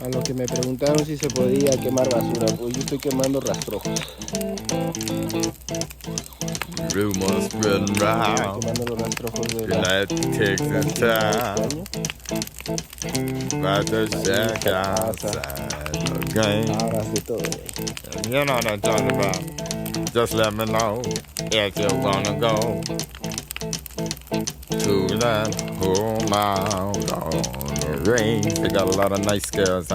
A los que me preguntaron si se podía quemar basura, pues yo estoy quemando rastrojos. Rumors spreading round. Quemando los rastrojos de United Texas town. About to check outside the game. Hagas de todo. You know what I'm talking about. Just let me know if you wanna go to that home out on the range. They got a lot of nice girls.